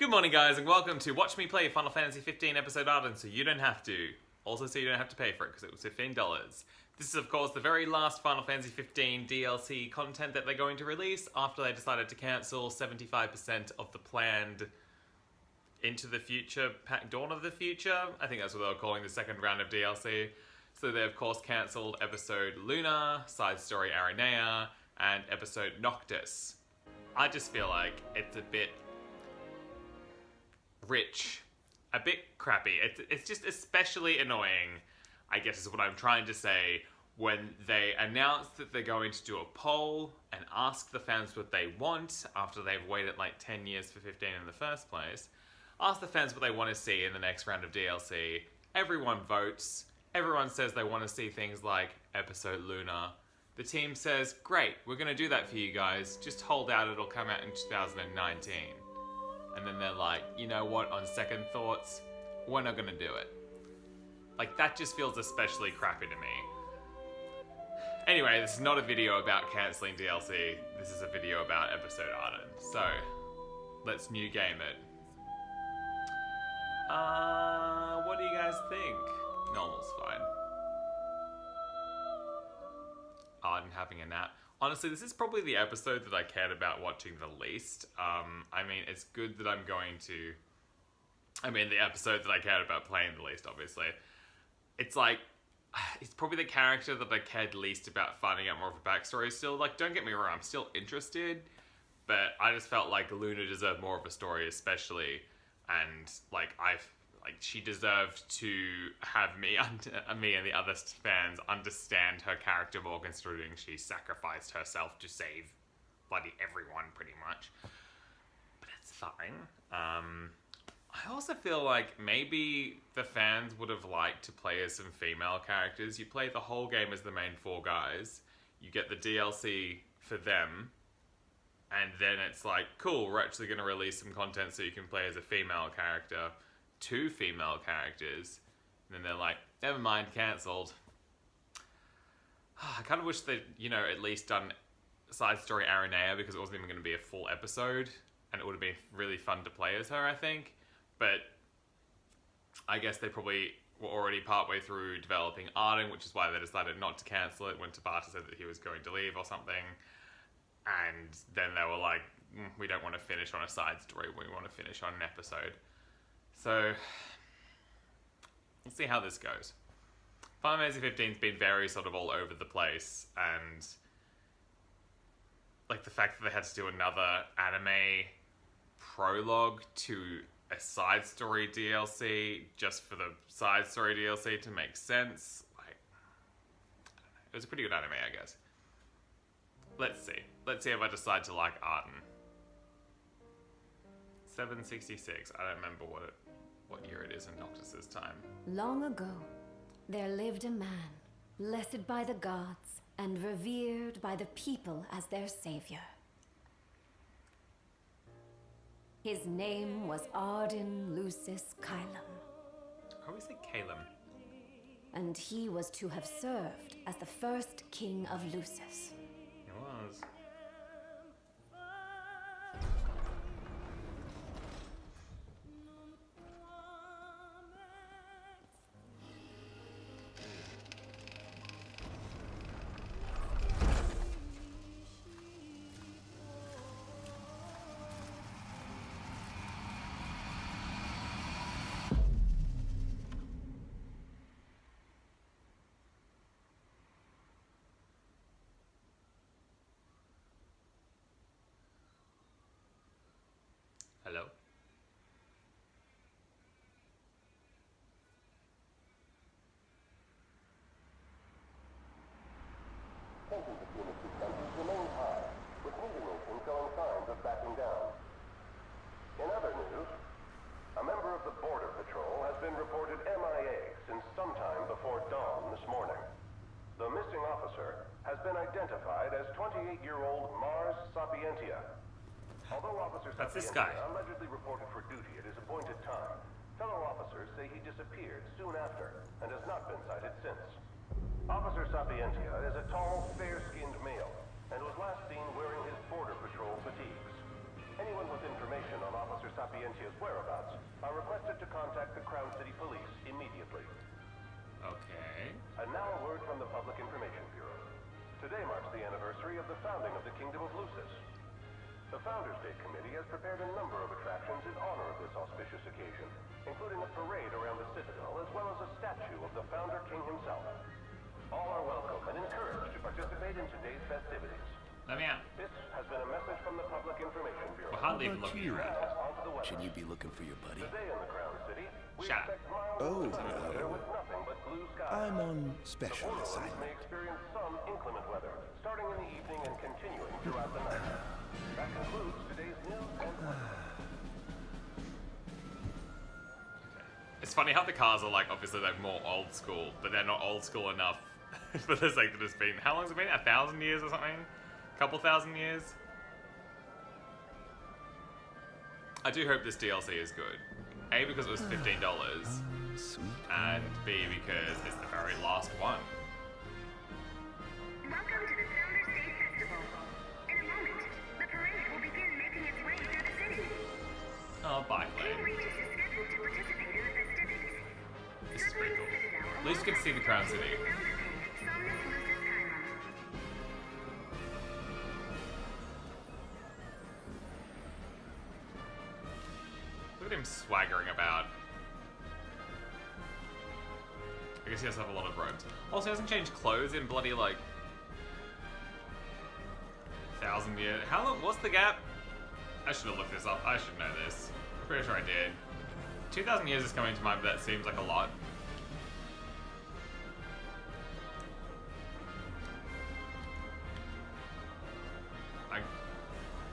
Good morning, guys, and welcome to Watch Me Play Final Fantasy 15 Episode ARDYN, so you don't have to. Also, so you don't have to pay for it, because it was $15. This is, of course, the very last Final Fantasy 15 DLC content that they're going to release after they decided to cancel 75% of the planned Into the Future pack, Dawn of the Future. I think that's what they were calling the second round of DLC. So they, of course, cancelled Episode Luna, Side Story Aranea, and Episode Noctis. I just feel like it's a bit rich, a bit crappy. It's just especially annoying, I guess is what I'm trying to say, when they announce that they're going to do a poll and ask the fans what they want after they've waited like 10 years for 15 in the first place. Ask the fans what they want to see in the next round of DLC. Everyone votes. Everyone says they want to see things like Episode Luna. The team says, great, we're going to do that for you guys. Just hold out, it'll come out in 2019. And then they're like, you know what, on second thoughts, we're not gonna do it. Like, that just feels especially crappy to me. Anyway, this is not a video about cancelling DLC. This is a video about Episode ARDYN. So, let's new game it. What do you guys think? Normal's fine. ARDYN having a nap. Honestly, this is probably the episode that I cared about watching the least. I mean, it's good that I'm going to... the episode that I cared about playing the least, obviously. It's like... It's probably the character that I cared least about finding out more of a backstory still. Like, don't get me wrong, I'm still interested. But I just felt like Luna deserved more of a story, especially. And, she deserved to have me and the other fans understand her character more, considering she sacrificed herself to save bloody everyone, pretty much. But it's fine. I also feel like maybe the fans would have liked to play as some female characters. You play the whole game as the main four guys. You get the DLC for them. And then it's like, cool, we're actually going to release some content so you can play as a female character. 2 female characters, and then they're like, never mind, cancelled. I kind of wish they'd, at least done Side Story Aranea, because it wasn't even going to be a full episode, and it would have been really fun to play as her, I think. But I guess they probably were already partway through developing ARDYN, which is why they decided not to cancel it when Tabata said that he was going to leave or something. And then they were like, we don't want to finish on a side story, we want to finish on an episode. So, we'll see how this goes. Final Fantasy 15's been very sort of all over the place, and like the fact that they had to do another anime prologue to a side story DLC just for the side story DLC to make sense, like, I don't know. It was a pretty good anime, I guess. Let's see. Let's see if I decide to like ARDYN. 766. I don't remember what year it is in Noctis's time. Long ago, there lived a man, blessed by the gods and revered by the people as their savior. His name was ARDYN Lucis Kylum. I always say Calum. And he was to have served as the first king of Lucis. It was. Hello? Tensions between the two countries remain high, with neither nation showing signs of backing down. In other news, a member of the Border Patrol has been reported MIA since sometime before dawn this morning. The missing officer has been identified as 28-year-old Mars Sapientia. Although Officer That's this Sapientia guy. allegedly reported for duty at his appointed time, fellow officers say he disappeared soon after and has not been sighted since. Officer Sapientia is a tall, fair-skinned male and was last seen wearing his Border Patrol fatigues. Anyone with information on Officer Sapientia's whereabouts are requested to contact the Crown City Police immediately. Okay. And now a word from the Public Information Bureau. Today marks the anniversary of the founding of the Kingdom of Lucis. The Founders Day Committee has prepared a number of attractions in honor of this auspicious occasion, including a parade around the Citadel as well as a statue of the Founder King himself. All are welcome and encouraged to participate in today's festivities. Let me out. This has been a message from the Public Information Bureau. Well, hardly even How about looking you? around. Onto the weather. Shouldn't you be looking for your buddy? Today in the Crown City, we Shut up. expect mild Oh, sunny no. weather with nothing but blue skies. I'm on The special Borderlands may assignment. experience some inclement weather, starting in the evening and continuing throughout the night. That concludes today's news and It's funny how the cars are like obviously like more old school, but they're not old school enough for the sake that it's been. How long has it been? 1,000 years or something? Couple thousand years? I do hope this DLC is good. A, because it was $15, Sweet. and B, because it's the very last one. Welcome to the Founders Day Festival. In a moment, the parade will begin making its way through the city. Oh, bye, King Clay. Regis is scheduled to participate in the festivities. This is pretty Circling cool. the Citadel At least we get to see the Crown City. Founder King, Somnus Lucis Caelum. Look at him swaggering about. I guess he has to have a lot of robes. Also, he hasn't changed clothes in bloody, like, 1,000 years. How long? What's the gap? I should have looked this up. I should know this. I'm pretty sure I did. 2,000 years is coming to mind, but that seems like a lot.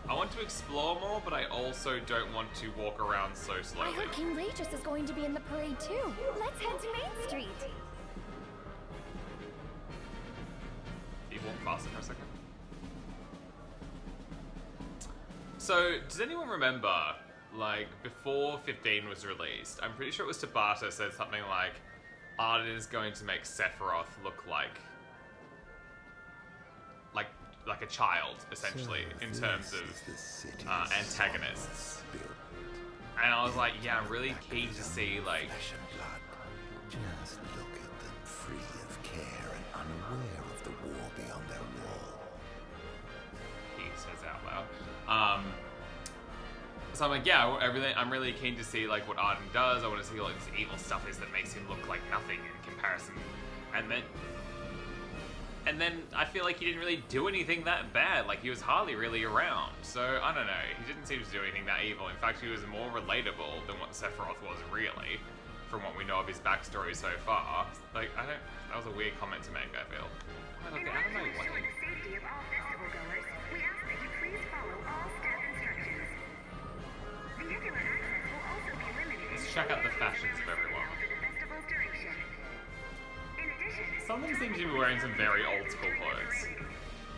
I want to explore more, but I also don't want to walk around so I slowly. heard King Regis is going to be in the parade too. Let's head to Main Street. Can you walk faster for a second? So, does anyone remember, like, before 15 was released, I'm pretty sure it was Tabata said something like, ARDYN is going to make Sephiroth look like a child, essentially, in terms of antagonists. And I was like, yeah, I'm really keen to see, like, Flesh and blood. Just look at them, free of care and unaware of the war beyond their wall. he says out loud. So I'm like, yeah, everything. I'm really keen to see like what ARDYN does. I want to see what this evil stuff is that makes him look like nothing in comparison. And then I feel like he didn't really do anything that bad. Like he was hardly really around. So I don't know. He didn't seem to do anything that evil. In fact, he was more relatable than what Sephiroth was really, from what we know of his backstory so far. Like I don't. That was a weird comment to make. I feel. I don't In know order to what. ensure the safety of all festival goers, we ask that you please follow all staff instructions. Vehicular access will also be limited. Let's check out the fashions of everyone. For the festival's duration. In addition, Some of them seem to be wearing some very old school clothes.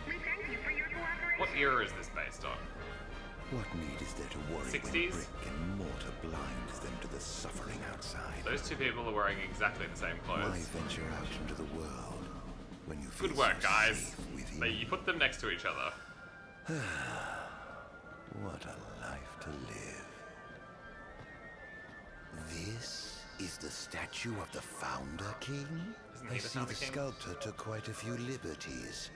we thank you for your cooperation. What era is this based on? What need is there to worry 60s? when brick and mortar blinds them to the suffering outside? Those two people are wearing exactly the same Why clothes. venture out into the world when you feel Good work, so guys. safe within? But you put them next to each other. What a life to live. This is the statue of the Founder King? Isn't I he the see Founder the King? sculptor took quite a few liberties.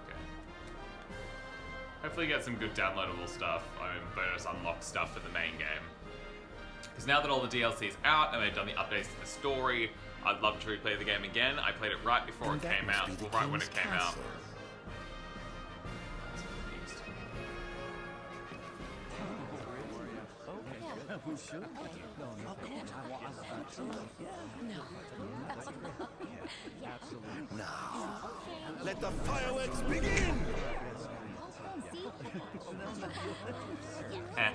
Okay. Hopefully, get some good downloadable stuff. I mean, bonus unlock stuff for the main game. Because now that all the DLC's out and they've done the updates to the story, I'd love to replay the game again. I played it right before And it that came must out, be the well, right when King's it came out. castle. Now, let the fireworks begin! Eh.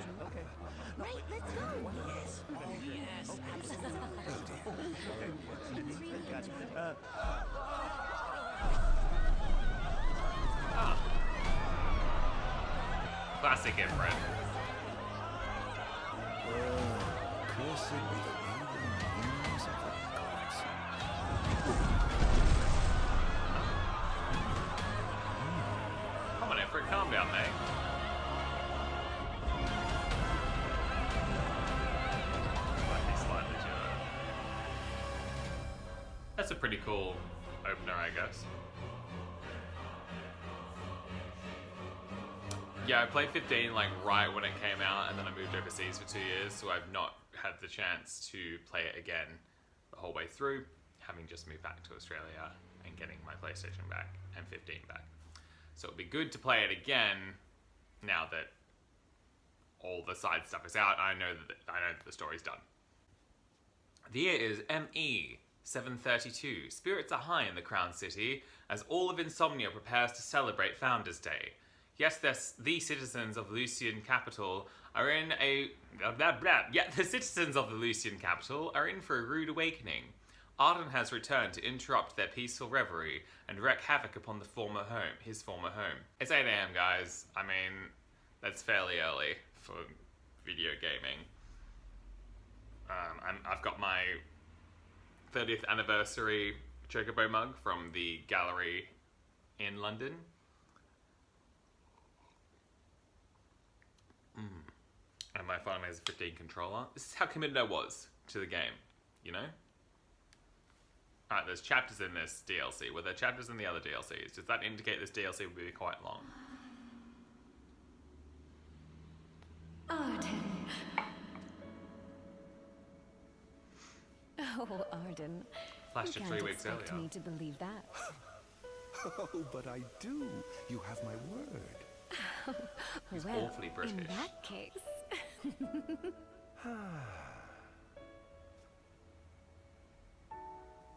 Right, let's go. Classic Ifrit. Cursed be the evil means of the gods. for it. Calm down, mate. Might be slightly too low. That's a pretty cool opener, I guess. Yeah, I played 15 like right when it came out, and then I moved overseas for 2 years, so I've not had the chance to play it again the whole way through, having just moved back to Australia and getting my PlayStation back and 15 back. So it'll be good to play it again now that all the side stuff is out. I know that the story's done. The year is ME 732. Spirits are high in the Crown City as all of Insomnia prepares to celebrate Founders Day. Yes, the citizens of Lucian capital are in a the citizens of the Lucian capital are in for a rude awakening. ARDYN has returned to interrupt their peaceful reverie and wreak havoc upon his former home. It's 8 AM, guys. I mean, that's fairly early for video gaming. I've got my 30th anniversary Chocobo mug from the gallery in London. And my Final Fantasy 15 controller. This is how committed I was to the game, you know? Alright, there's chapters in this DLC. Were there chapters in the other DLCs? Does that indicate this DLC will be quite long? ARDYN. Oh, ARDYN. Flashed You it can't 3 weeks expect earlier. me to believe that. Oh, but I do. You have my word. He's Well, awfully British. in that case.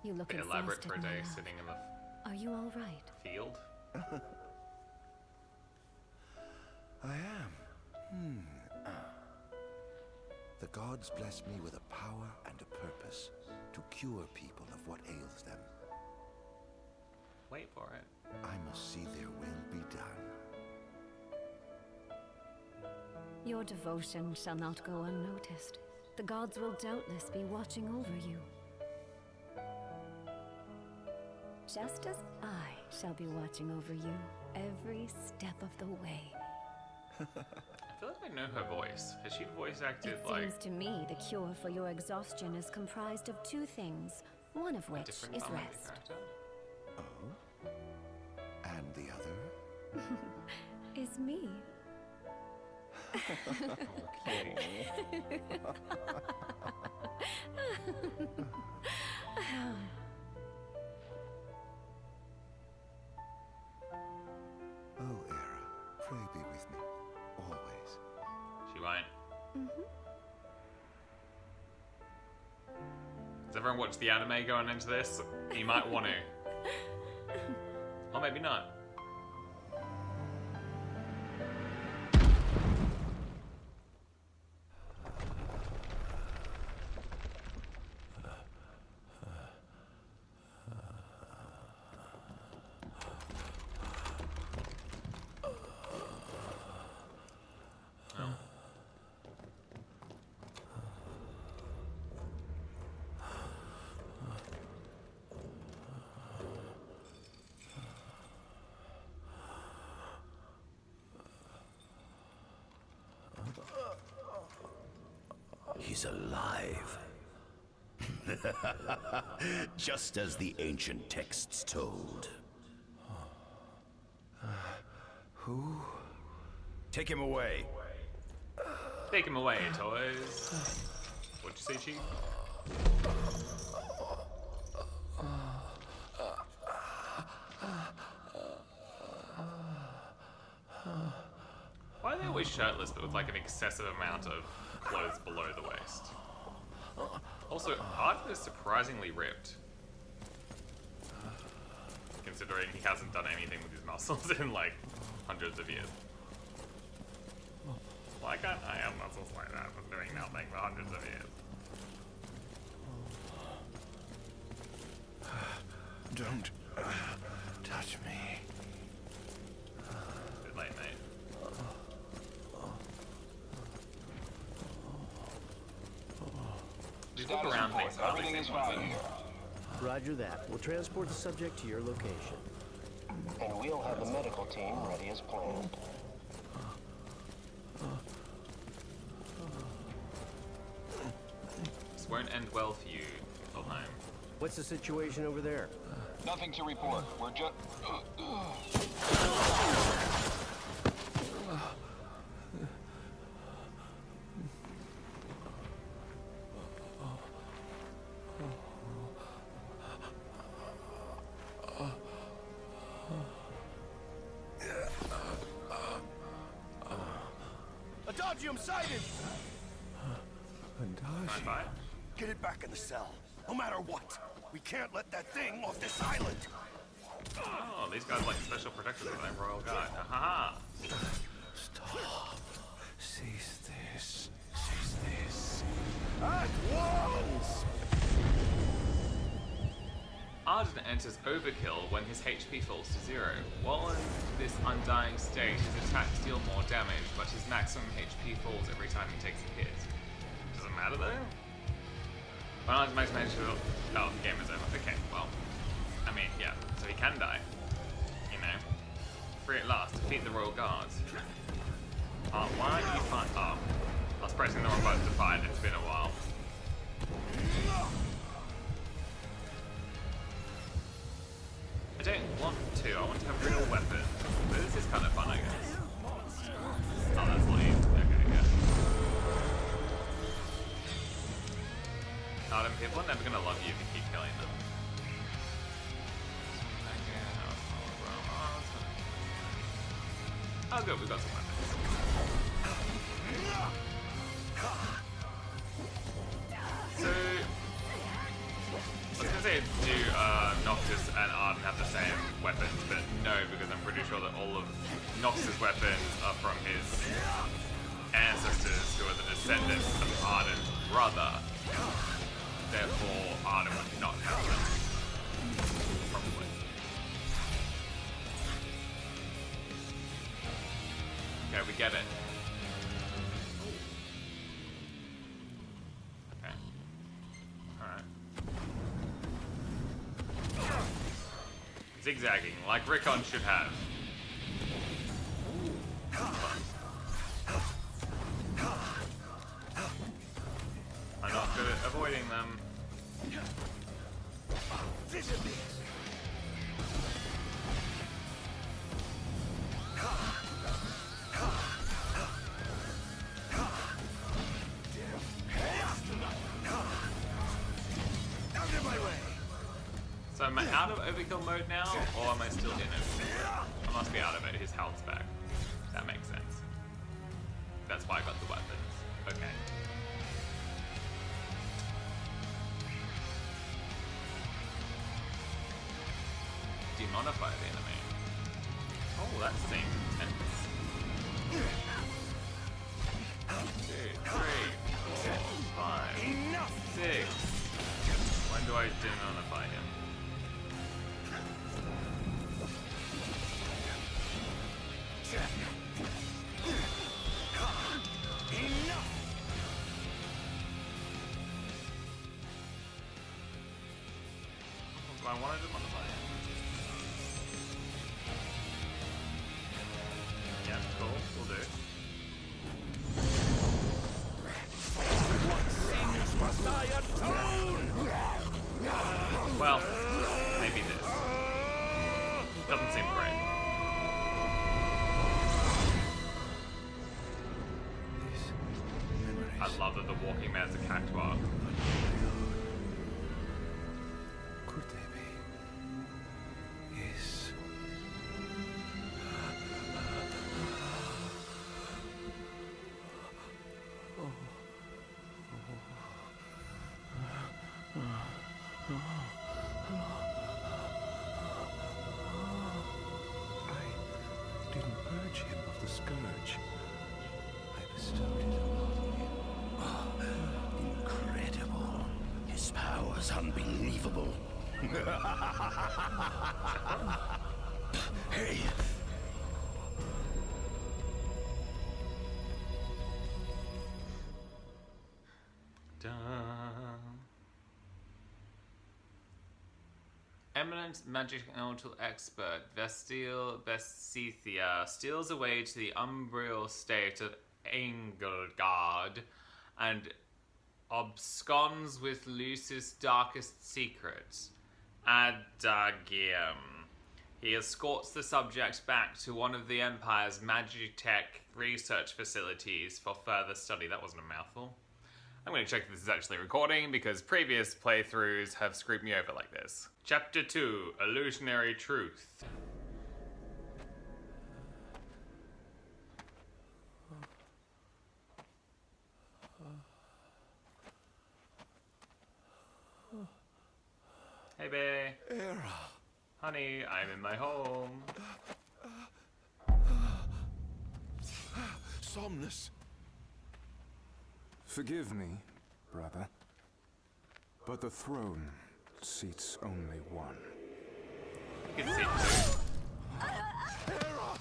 You look Bit elaborate exhausted, for a my day love. sitting in the Are you all right? field. I am. The gods bless me with a power and a purpose to cure people of what ails them. Wait for it. I must see their will be done. Your devotion shall not go unnoticed. The gods will doubtless be watching over you. Just as I shall be watching over you every step of the way. I feel like I know her voice. Has she voice acted It like seems to me the cure for your exhaustion is comprised of two things, one of a which different is Final Fantasy rest. character? Oh? And the other? Is me. Okay. Oh, Era, pray be with me, always. She won't. Does everyone watch the anime going into this? You might want to. Or maybe not. He's alive. Just as the ancient texts told. Who? Take him away. Take him away, toys. What'd you say, Chief? Why are they always shirtless but with like an excessive amount of clothes below the waist? Also, ARDYN is surprisingly ripped. Considering he hasn't done anything with his muscles in like hundreds of years. Why can't I have muscles like that for doing nothing for hundreds of years? Don't touch me. Bit late, mate. Just look around things. Roger that. We'll transport the subject to your location. and we'll have the medical team ready as planned. This won't end well for you, Wilhelm. What's the situation over there? Nothing to report. We're just... Adagium sighted! Mind by? Get it back in the cell, no matter what. We can't let that thing off this island. Oh, these guys are like special protectors of that Royal Guard. Ha Stop. Cease this. Cease this. At once! ARDYN enters overkill when his HP falls to 0. While in this undying state, his attacks deal more damage, but his maximum HP falls every time he takes a hit. Does it matter though? When ARDYN's maximum HP falls... Oh, the game is over. Okay, well... I mean, yeah, so he can die. You know? Free at last. Defeat the Royal Guards. Why don't you fight... Oh. I was pressing the wrong button to fight. It's been a while. I don't want to. I want to have real weapons. But this is kind of fun, I guess. Oh, that's lead. Okay, yeah. ARDYN people are never gonna love you if you keep killing them. Oh, good. We've got some weapons. So... I was gonna say do Noctis and ARDYN have the same weapons, but no, because I'm pretty sure that all of Noctis' weapons are from his ancestors, who are the descendants of ARDYN's brother. Therefore, ARDYN would not have them. Probably. Okay, we get it. Okay. Alright. Zigzagging, like Rickon should have. I'm not good at avoiding them. So am I out of overkill mode now, or am I still in overkill mode? I must be out of it. His health's back. That makes sense. That's why I got the weapons. Okay. Demonify the enemy. Oh, that seems intense. 2, 3, 4, 5, 6. When do I demonify him? Do I want to demonify him? Yeah, cool. We'll do. Well, maybe this. Doesn't seem great. I love that the walking man's a cactuar. Could they be? Yes. I didn't purge him of the scourge. I bestowed it upon him. Incredible. His power's unbelievable. Hey! Dun. eminent magical expert Vesithia steals away to the umbral state of Engelgard and absconds with Lucis' darkest secrets, Adagium. He escorts the subject back to one of the Empire's Magitech research facilities for further study. That wasn't a mouthful. I'm going to check if this is actually recording because previous playthroughs have screwed me over like this. Chapter 2, Illusionary Truth. Hey, bae. Era. Honey, I'm in my home. Somnus. Forgive me, brother, but the throne seats only one. You can see. Era.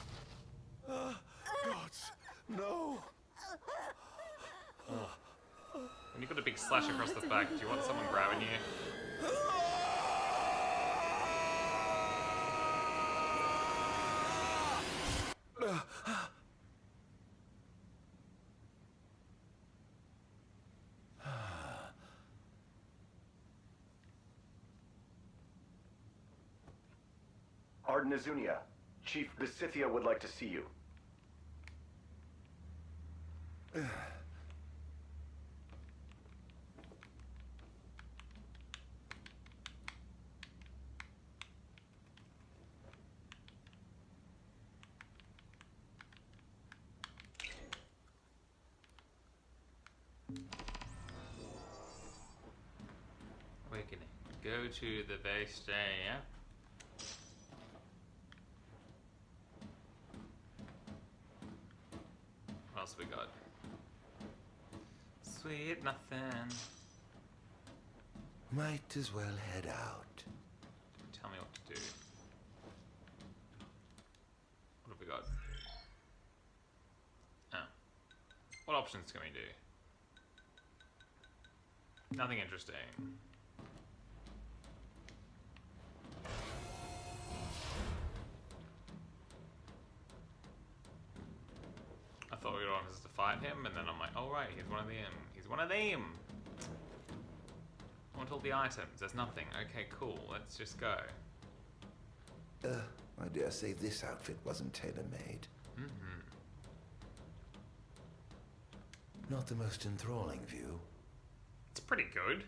Gods, no. When you've got a big slash across the back, do you want someone grabbing you? ARDYN, Chief Besithia would like to see you. Awakening. Go to the base day, yeah? What else we got? Sweet nothing. Might as well head out. Tell me what to do. What have we got? Oh. What options can we do? Nothing interesting. I thought we wanted us to fight him, and then I'm like, oh right, he's one of them. He's one of them! I want all the items. There's nothing. Okay, cool. Let's just go. I dare say this outfit wasn't tailor-made. Mm-hmm. Not the most enthralling view. It's pretty good.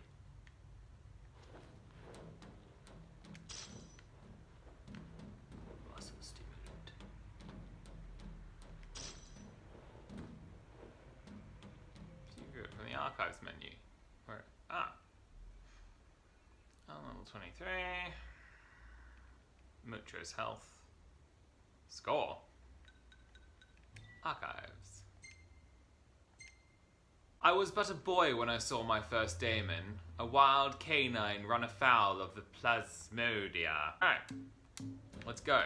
Muscle stimulant. View it from the archives menu. Where? Ah. Oh, level 23. Mutro's health. Score. Archives. I was but a boy when I saw my first daemon, a wild canine run afoul of the Plasmodia. Alright, let's go.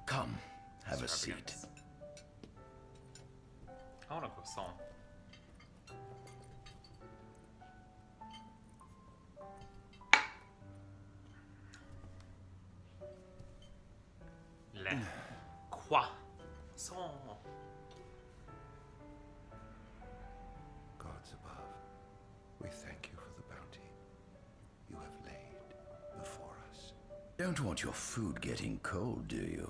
Come, have a seat. I want a croissant. Le croissant. Gods above, we thank you for the bounty you have laid before us. Don't want your food getting cold, do you?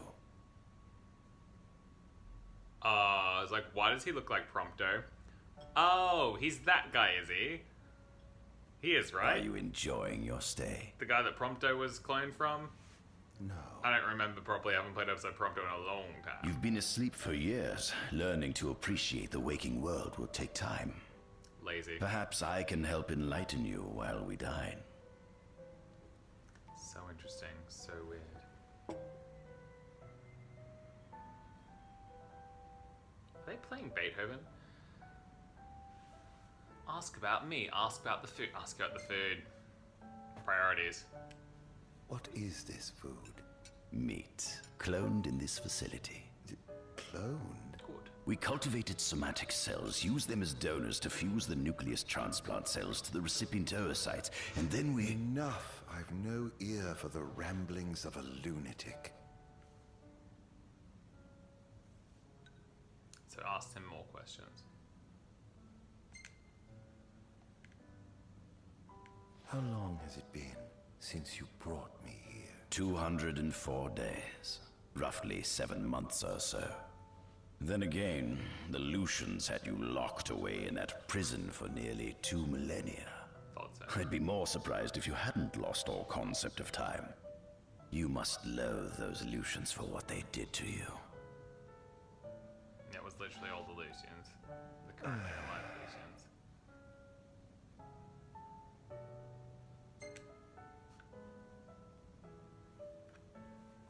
I was like, why does he look like Prompto? Oh, he's that guy, is he? He is, right? Are you enjoying your stay? The guy that Prompto was cloned from? No. I don't remember properly. I haven't played episode Prompto in a long time. You've been asleep for years. Learning to appreciate the waking world will take time. Lazy. Perhaps I can help enlighten you while we dine. So interesting. So weird. Are they playing Beethoven? Ask about me. Ask about the food. Ask about the food. Priorities. What is this food? Meat, cloned in this facility. Cloned? Good. We cultivated somatic cells, used them as donors to fuse the nucleus transplant cells to the recipient oocytes, and then we... Enough. I've no ear for the ramblings of a lunatic. So ask him more questions. How long has it been since you brought me here? 204 days. Roughly 7 months or so. Then again, the Lucians had you locked away in that prison for nearly 2 millennia. Thought so. I'd be more surprised if you hadn't lost all concept of time. You must loathe those Lucians for what they did to you. It was literally all the Lucians. The currently alive Lucians.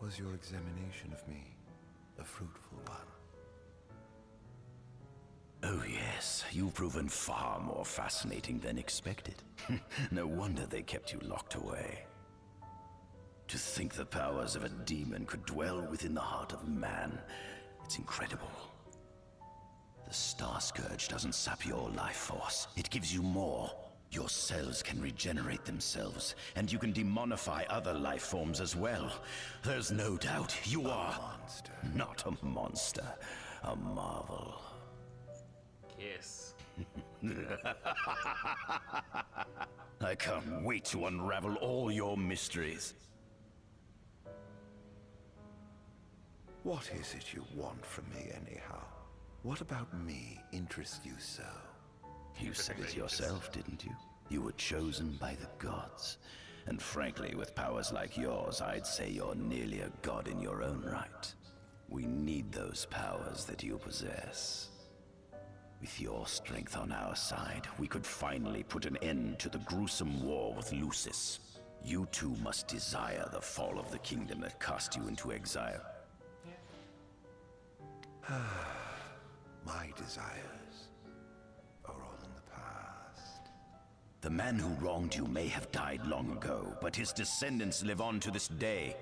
Was your examination of me a fruitful one? Oh yes, you've proven far more fascinating than expected. No wonder they kept you locked away. To think the powers of a demon could dwell within the heart of man, it's incredible. The Star Scourge doesn't sap your life force, it gives you more. Your cells can regenerate themselves, and you can demonify other life forms as well. There's no doubt you are A monster. not a monster, a marvel. Yes. I can't wait to unravel all your mysteries. What is it you want from me, anyhow? What about me interests you so? You said it yourself, didn't you? You were chosen by the gods. And frankly, with powers like yours, I'd say you're nearly a god in your own right. We need those powers that you possess. With your strength on our side, we could finally put an end to the gruesome war with Lucis. You too must desire the fall of the kingdom that cast you into exile. My desires are all in the past. The man who wronged you may have died long ago, but his descendants live on to this day.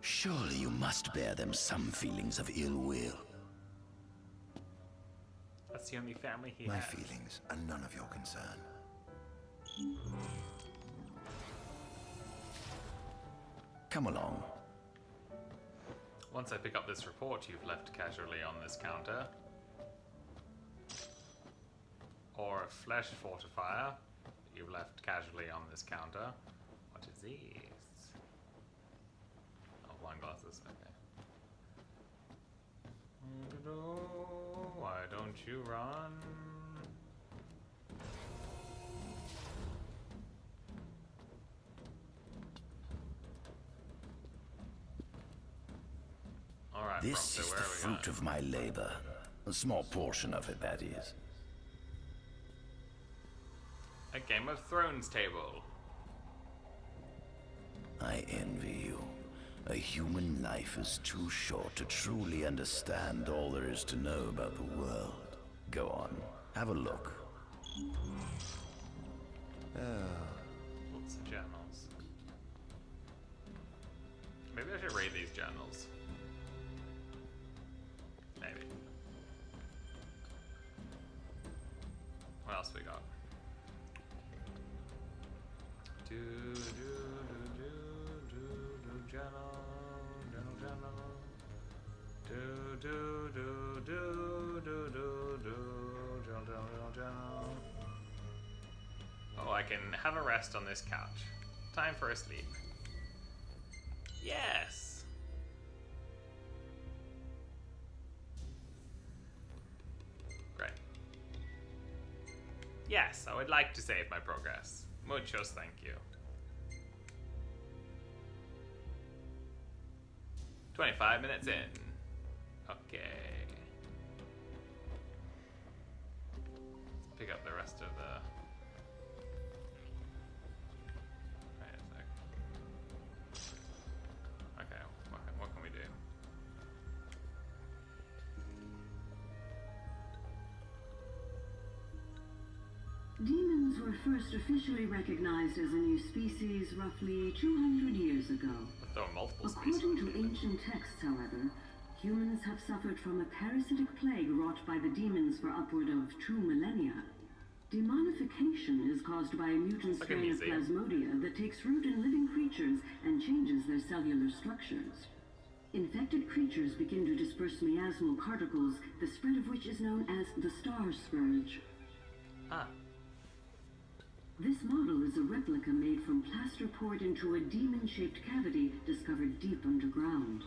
Surely you must bear them some feelings of ill will. That's the only family he My has. feelings are none of your concern. Come along. Once I pick up this report you've left casually on this counter, or a flesh fortifier you've left casually on this counter. What is these? Oh, wine glasses. Okay. Why don't you run? Alright, This is the fruit of my labor. A small portion of it, that is. A Game of Thrones table. I envy you. A human life is too short to truly understand all there is to know about the world. Go on, have a look. Lots of journals. Maybe I should read these journals. Maybe. What else we got? Oh, I can have a rest on this couch. Time for a sleep. Yes! Great. Yes, I would like to save my progress. Muchos thank you. 25 minutes in. Okay. Let's pick up the rest of the... Wait a sec. Okay, what can we do? Demons were first officially recognized as a new species roughly 200 years ago. But there were multiple species. According to ancient texts, however, humans have suffered from a parasitic plague wrought by the demons for upward of 2 millennia. Demonification is caused by a mutant strain of plasmodia that takes root in living creatures and changes their cellular structures. Infected creatures begin to disperse miasmal particles, the spread of which is known as the star scourge. Ah. This model is a replica made from plaster poured into a demon-shaped cavity discovered deep underground.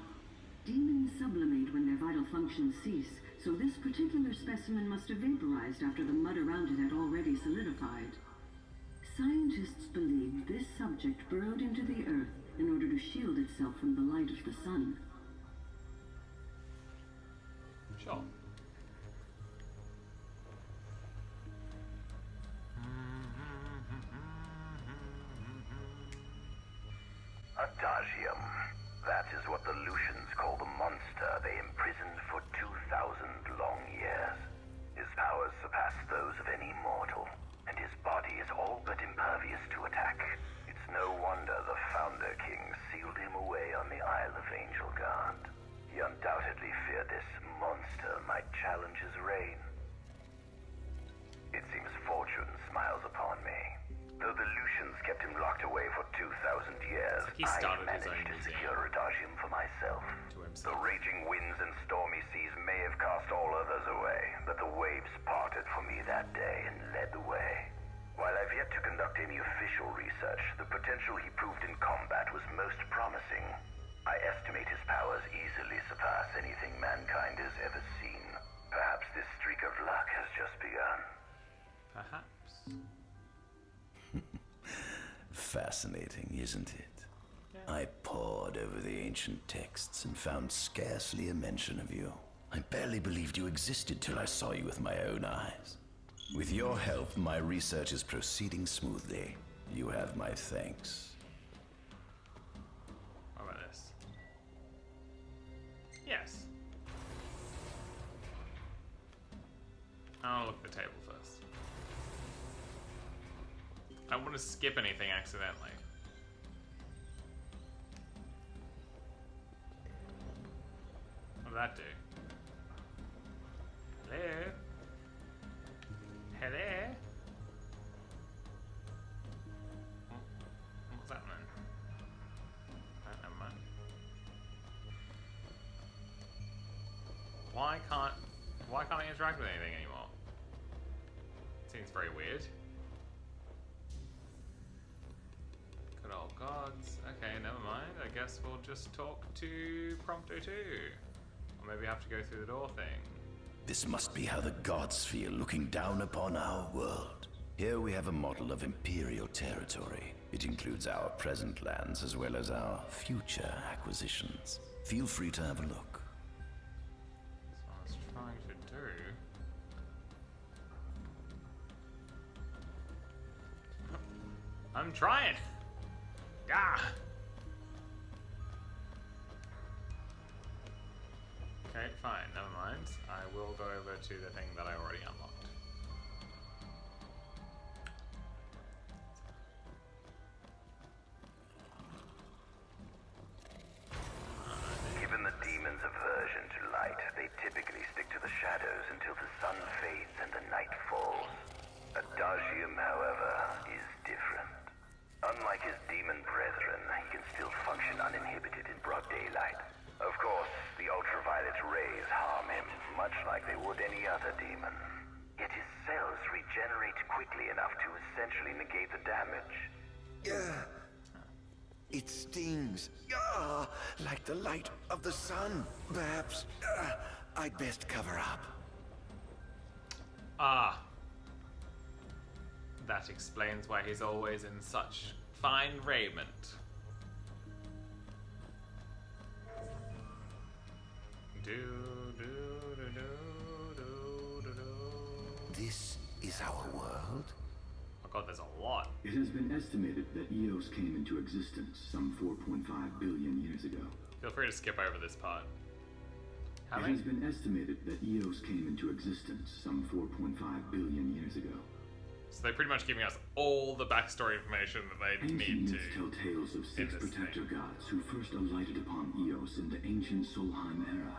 Demons sublimate when their vital functions cease, so this particular specimen must have vaporized after the mud around it had already solidified. Scientists believe this subject burrowed into the earth in order to shield itself from the light of the sun. Sure. Adagium. That is what the Lucians call the monster they imprisoned for 2,000 long years. His powers surpass those of any mortal, and his body is all but impervious to attack. It's no wonder the Founder King sealed him away on the Isle of Angel Guard. He undoubtedly feared this monster might challenge his reign. It seems fortune smiles upon me. Though the Lucians kept him locked away for 2,000 years, I managed to secure Adagium for myself. The raging winds and stormy seas may have cast all others away, but the waves parted for me that day and led the way. While I've yet to conduct any official research, the potential he proved in combat was most promising. I estimate his powers easily surpass anything mankind has ever seen. Perhaps this streak of luck has just begun. Perhaps. Fascinating, isn't it? Yeah. I pored over the ancient texts and found scarcely a mention of you. I barely believed you existed till I saw you with my own eyes. With your help, my research is proceeding smoothly. You have my thanks. How about this? Yes. I'll look at the table first. I don't want to skip anything accidentally. What did that do? Hello? Hello? What's that mean? Never mind. Why can't I interact with anything anymore? Seems very weird. Good old gods. Okay, never mind. I guess we'll just talk to Prompto 2. Or maybe have to go through the door thing. This must be how the gods feel looking down upon our world. Here we have a model of imperial territory. It includes our present lands as well as our future acquisitions. Feel free to have a look. That's what I was trying to do. I'm trying! Ah! Okay, fine, never mind. I will go over to the thing that I already unlocked. Given the demon's aversion to light, they typically stick to the shadows until the sun fades and the night falls. Adagium, however, is different. Unlike his demon brethren, he can still function uninhibited in broad daylight. Of course, the ultraviolet rays harm him, much like they would any other demon. Yet his cells regenerate quickly enough to essentially negate the damage. It stings. Like the light of the sun. Perhaps I'd best cover up. Ah. That explains why he's always in such fine raiment. This is our world? Oh god, there's a lot. It has been estimated that Eos came into existence some 4.5 billion years ago. Feel free to skip over this part. It has been estimated that Eos came into existence some 4.5 billion years ago. So they're pretty much giving us all the backstory information that they need to. Myths tell tales of 6 protector gods who first alighted upon Eos in the ancient Solheim era.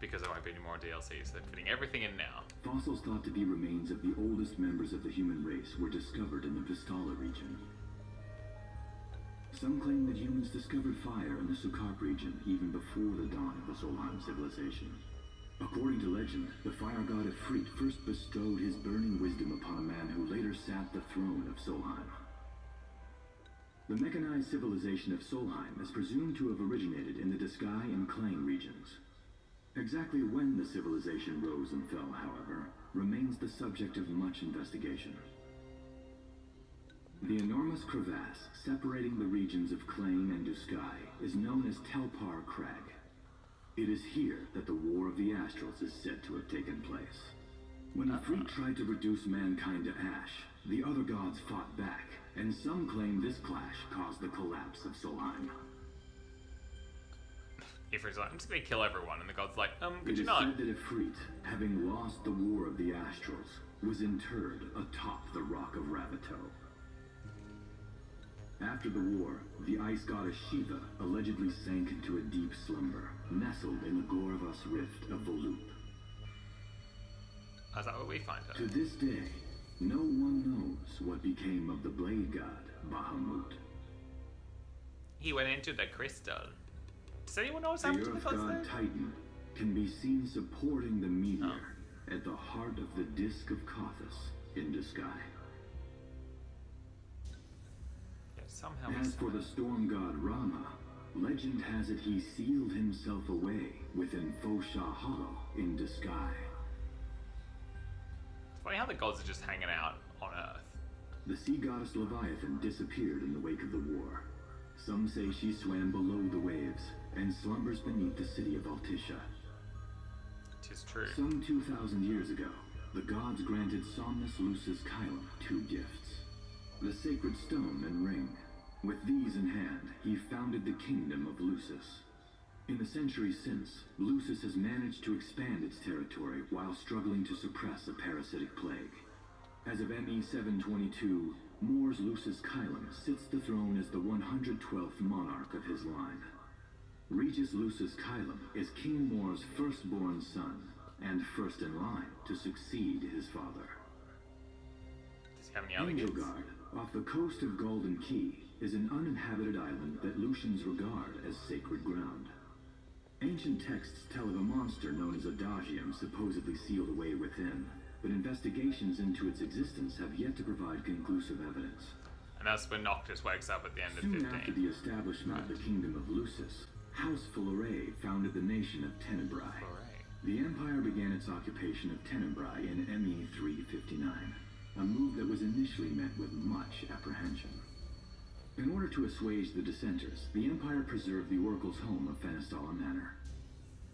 Because there won't be any more DLCs, they're fitting everything in now. Fossils thought to be remains of the oldest members of the human race were discovered in the Vistala region. Some claim that humans discovered fire in the Sukarp region even before the dawn of the Solheim civilization. According to legend, the fire god Ifrit first bestowed his burning wisdom upon a man who later sat the throne of Solheim. The mechanized civilization of Solheim is presumed to have originated in the Disgaea and Klain regions. Exactly when the civilization rose and fell, however, remains the subject of much investigation. The enormous crevasse separating the regions of Klain and Disgaea is known as Telpar Crag. It is here that the War of the Astrals is said to have taken place. When Ifrit tried to reduce mankind to ash, the other gods fought back, and some claim this clash caused the collapse of Solheim. Ifrit's like, I'm just gonna kill everyone, and the god's like, It is said that Ifrit, having lost the War of the Astrals, was interred atop the Rock of Ravito. After the war, the ice goddess Shiva allegedly sank into a deep slumber, nestled in the Goravas Rift of Volute. Is that what we find her? To this day, no one knows what became of the blade god, Bahamut. He went into the crystal. Does anyone know what's happened to the gods there? Titan can be seen supporting the meteor at the heart of the Disk of Kothis in Disgaea. Somehow As for the storm god Rama, legend has it he sealed himself away within Fosha Hollow in Disgaea. It's funny how the gods are just hanging out on Earth. The sea goddess Leviathan disappeared in the wake of the war. Some say she swam below the waves and slumbers beneath the city of Altisha. 'Tis true. Some 2,000 years ago, the gods granted Somnus Lucis Kylum 2 gifts: the sacred stone and ring. With these in hand, he founded the kingdom of Lucis. In the centuries since, Lucis has managed to expand its territory while struggling to suppress a parasitic plague. As of ME 722, Mor's Lucis Kylum sits the throne as the 112th monarch of his line. Regis Lucis Kylum is King Mor's firstborn son, and first in line to succeed his father. Does he have any other kids? Angelgard, off the coast of Golden Key, is an uninhabited island that Lucians regard as sacred ground. Ancient texts tell of a monster known as Adagium supposedly sealed away within, but investigations into its existence have yet to provide conclusive evidence. And that's when Noctis wakes up at the end of Soon 15. after the establishment of the Kingdom of Lucis, House Fulleré founded the nation of Tenebrae. The Empire began its occupation of Tenebrae in ME 359, a move that was initially met with much apprehension. In order to assuage the dissenters, the Empire preserved the Oracle's home of Fenestala Manor.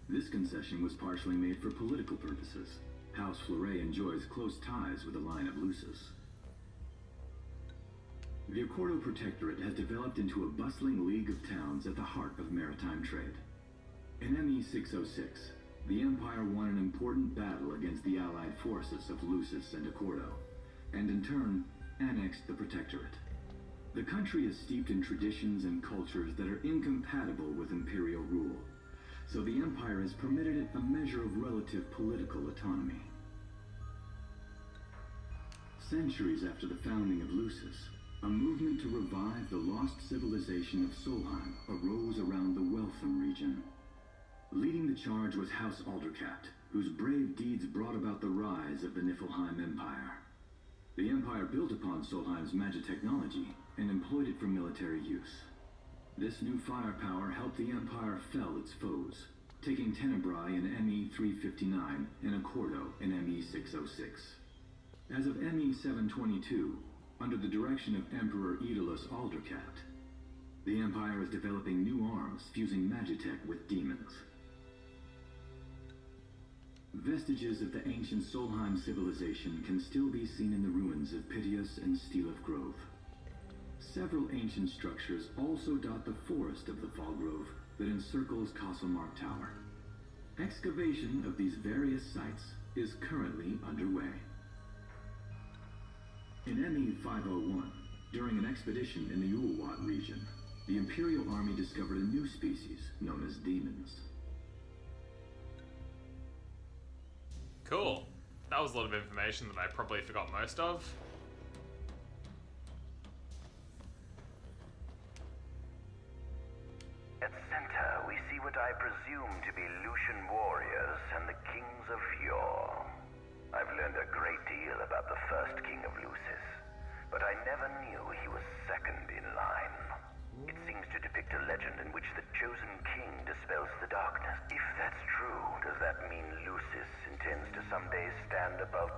This concession was partially made for political purposes. House Fleuret enjoys close ties with the line of Lucis. The Accordo Protectorate has developed into a bustling league of towns at the heart of maritime trade. In ME 606, the Empire won an important battle against the allied forces of Lucis and Accordo, and in turn, annexed the Protectorate. The country is steeped in traditions and cultures that are incompatible with imperial rule, so the Empire has permitted it a measure of relative political autonomy. Centuries after the founding of Lucis, a movement to revive the lost civilization of Solheim arose around the Weltham region. Leading the charge was House Aldercat, whose brave deeds brought about the rise of the Niflheim Empire. The Empire built upon Solheim's magic technology and employed it for military use. This new firepower helped the Empire fell its foes, taking Tenebrae in ME 359 and Accordo in ME 606. As of ME 722, under the direction of Emperor Aedalus Aldercat, the Empire is developing new arms fusing magitech with demons. Vestiges of the ancient Solheim civilization can still be seen in the ruins of Piteous and Steeleth Grove. Several ancient structures also dot the forest of the Fall Grove that encircles Castlemark Tower. Excavation of these various sites is currently underway. In ME-501, during an expedition in the Ulwat region, the Imperial Army discovered a new species known as demons. Cool. That was a lot of information that I probably forgot most of. At center, we see what I presume to be Lucian warriors and the kings of yore. I've learned a great deal about the first king of Lucis, but I never knew he was second in line. It seems to depict a legend in which the chosen king dispels the darkness. If that's true, does that mean Lucis intends to someday stand above?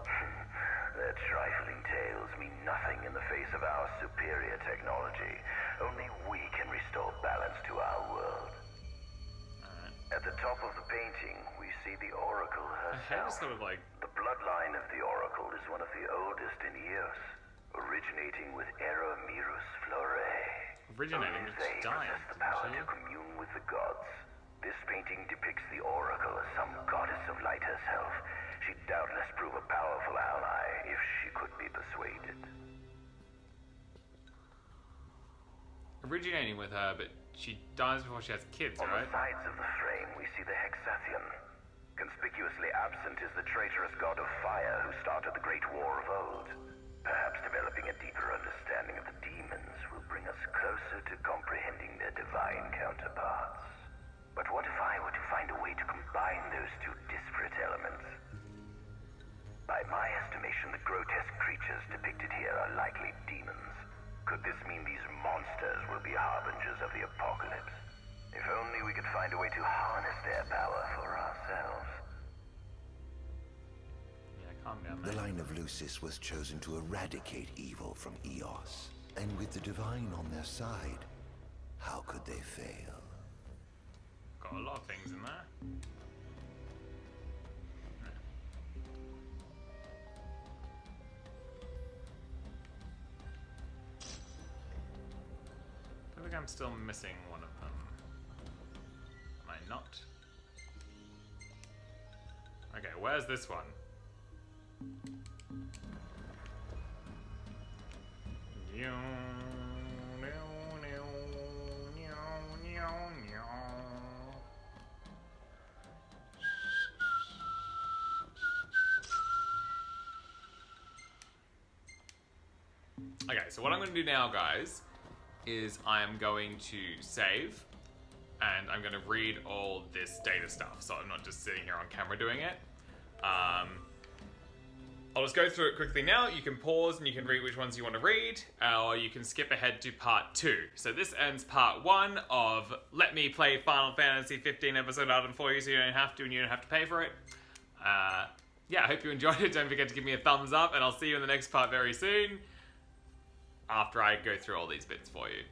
Their trifling tales mean nothing in the face of our superior technology. Only we can restore balance to our world. At the top of the painting, we see the Oracle herself. Sort of like... The bloodline of the Oracle is one of the oldest in Eos, originating with Eramirus Flore. Originating with They possess the power to commune with the gods. This painting depicts the Oracle as some goddess of light herself. She'd doubtless prove a powerful ally if she could be persuaded. Originating with her, but she dies before she has kids, On right? the sides of the frame, we see the Hexathian. Conspicuously absent is the traitorous god of fire who started the Great War of old. Perhaps developing a deeper understanding of the demons will bring us closer to comprehending their divine counterparts. But what if I were to find a way to combine those two disparate elements? By my estimation, the grotesque creatures depicted here are likely demons. Could this mean these monsters will be harbingers of the apocalypse? If only we could find a way to harness their power for ourselves. Yeah, calm down, The mate. line of Lucis was chosen to eradicate evil from Eos. And with the divine on their side, how could they fail? Got a lot of things in there. I feel like I'm still missing one of them. Am I not? Okay, where's this one? Okay, so what I'm going to do now, guys, is I am going to save, and I'm going to read all this data stuff, so I'm not just sitting here on camera doing it. I'll just go through it quickly now. You can pause and you can read which ones you want to read, or you can skip ahead to part 2. So this ends part 1 of Let Me Play Final Fantasy 15 episode ARDYN for you, so you don't have to and you don't have to pay for it. Yeah, I hope you enjoyed it. Don't forget to give me a thumbs up, and I'll see you in the next part very soon, after I go through all these bits for you.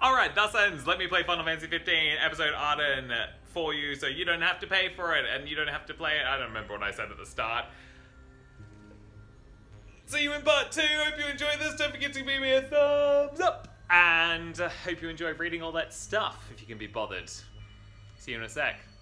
Alright, thus ends Let Me Play Final Fantasy 15 episode ARDYN for you, so you don't have to pay for it, and you don't have to play it. I don't remember what I said at the start. See you in part 2. Hope you enjoyed this. Don't forget to give me a thumbs up. And hope you enjoy reading all that stuff, if you can be bothered. See you in a sec.